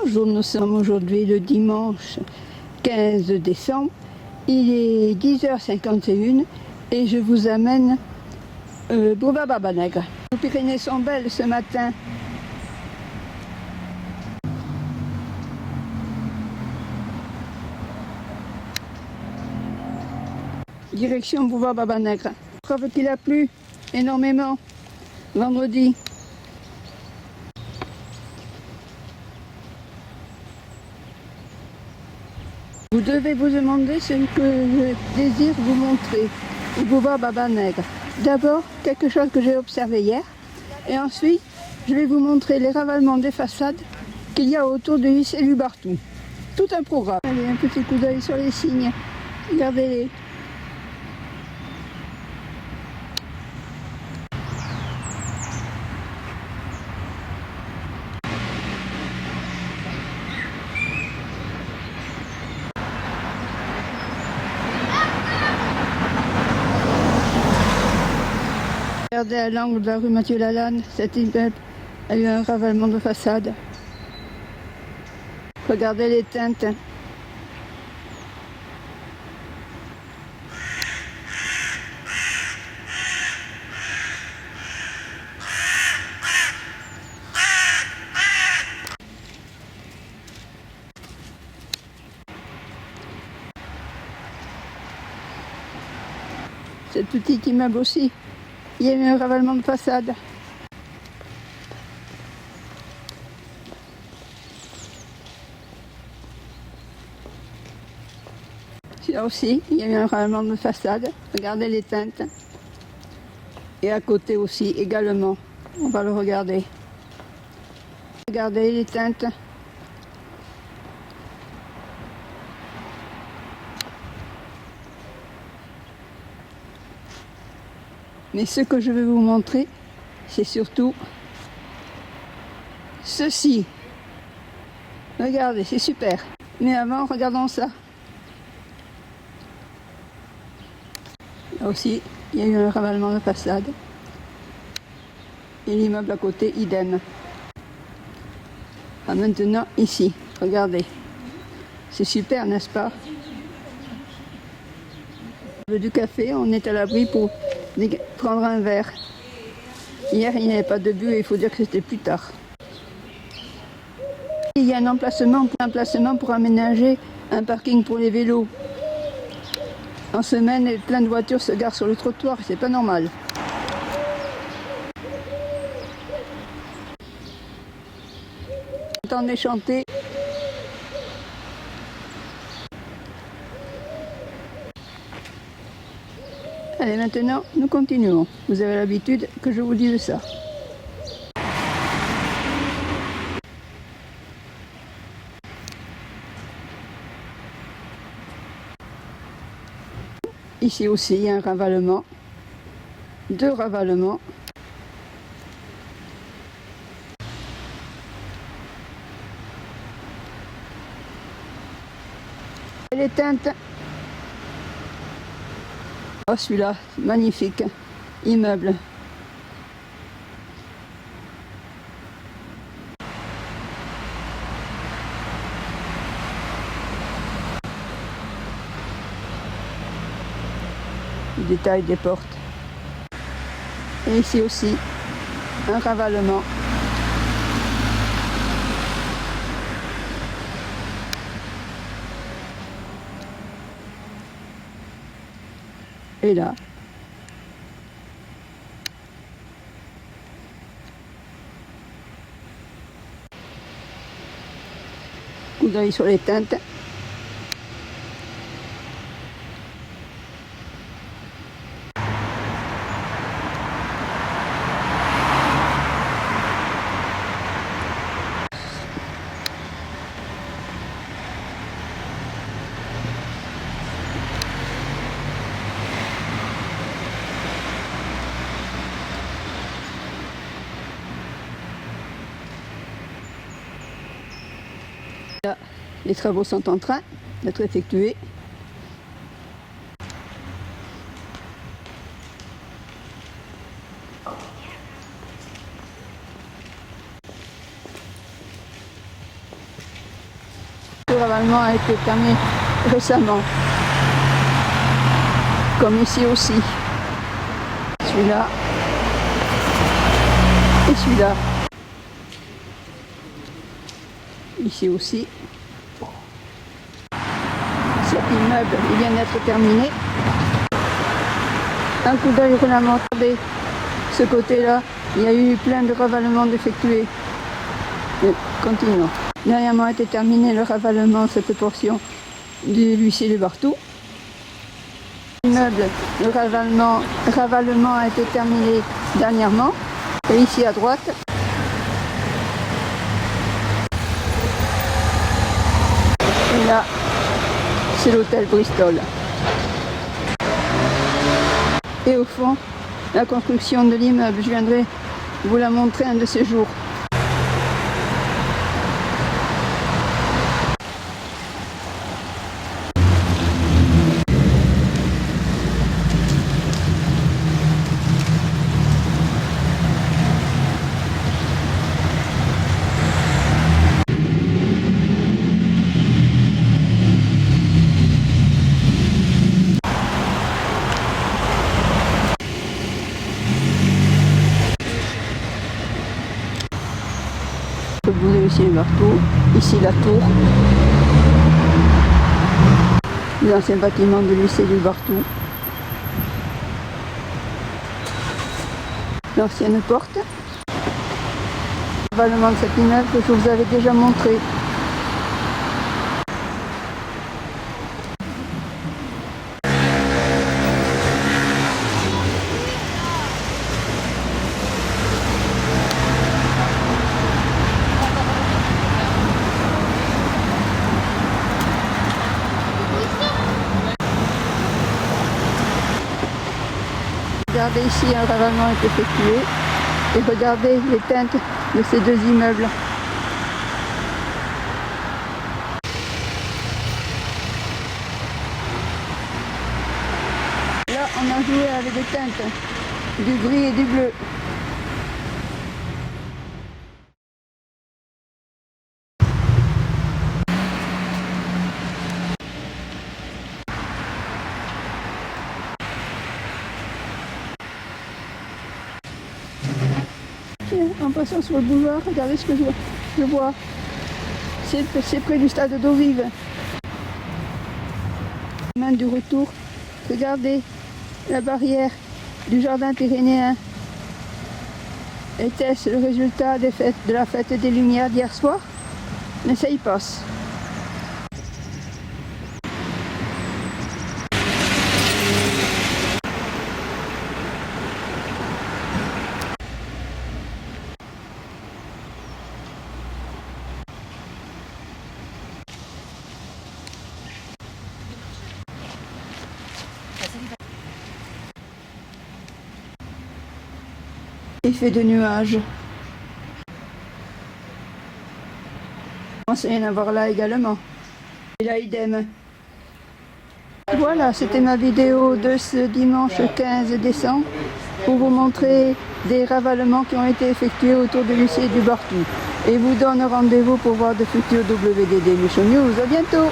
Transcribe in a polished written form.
Bonjour, nous sommes aujourd'hui le dimanche 15 décembre. Il est 10h51 et je vous amène boulevard Barbanègre. Les Pyrénées sont belles ce matin. Direction boulevard Barbanègre. Preuve qu'il a plu énormément vendredi. Vous devez vous demander ce que je désire vous montrer au boulevard Barbanègre. D'abord, quelque chose que j'ai observé hier, et ensuite, je vais vous montrer les ravalements des façades qu'il y a autour de lycée Lubartou. Tout un programme. Allez, un petit coup d'œil sur les signes. Regardez-les. Regardez à l'angle de la rue Mathieu Lalanne, cet immeuble a eu un ravalement de façade. Regardez les teintes. Cet petit immeuble aussi, il y a eu un ravalement de façade. Là aussi, il y a eu un ravalement de façade. Regardez les teintes. Et à côté aussi, également. On va le regarder. Regardez les teintes. Mais ce que je vais vous montrer, c'est surtout ceci. Regardez, c'est super. Mais avant, regardons ça. Là aussi, il y a eu un ravalement de façade. Et l'immeuble à côté, idem. Ah, maintenant, ici, regardez. C'est super, n'est-ce pas? Du café, on est à l'abri pour prendre un verre. Hier, il n'y avait pas de bus et il faut dire que c'était plus tard. Il y a un emplacement pour aménager un parking pour les vélos. En semaine, plein de voitures se garent sur le trottoir, c'est pas normal. Entendez chanter. Allez, maintenant, nous continuons. Vous avez l'habitude que je vous dise ça. Ici aussi, il y a un ravalement. 2 ravalements. Et les teintes. Oh, celui-là, magnifique. Immeuble. Le détail des portes. Et ici aussi, un ravalement. Et là, coup d'œil sur les teintes. Là, les travaux sont en train d'être effectués. ravalement a été terminé récemment. Comme ici aussi. Celui-là. Et celui-là. Ici aussi. Cet immeuble, il vient d'être terminé. Un coup d'œil remonté. Ce côté-là, il y a eu plein de ravalements d'effectués. Continuons. Dernièrement a été terminé le ravalement, cette portion du l'huissier du Barthou. L'immeuble, le ravalement a été terminé dernièrement. Et ici à droite. Et là, c'est l'hôtel Bristol. Et au fond, la construction de l'immeuble, je viendrai vous la montrer un de ces jours. Le bout de l'huissier du Barthou, ici la tour, l'ancien bâtiment de l'huissier du Barthou, l'ancienne porte, le ravalement de cet immeuble que je vous avais déjà montré. Regardez ici, un ravalement est effectué et regardez les teintes de ces deux immeubles. Là, on a joué avec des teintes, du gris et du bleu. En passant sur le boulevard, regardez ce que je vois. C'est près du stade d'eau vive. Main du retour, regardez la barrière du jardin pyrénéen. Était-ce le résultat de la fête des Lumières d'hier soir? Mais ça y passe. Effet de nuages. Il y en a voir là également. Et là, idem. Voilà, c'était ma vidéo de ce dimanche 15 décembre pour vous montrer des ravalements qui ont été effectués autour de l'huissier du Barthou. Et vous donne rendez-vous pour voir de futurs WDD Mission News. À bientôt!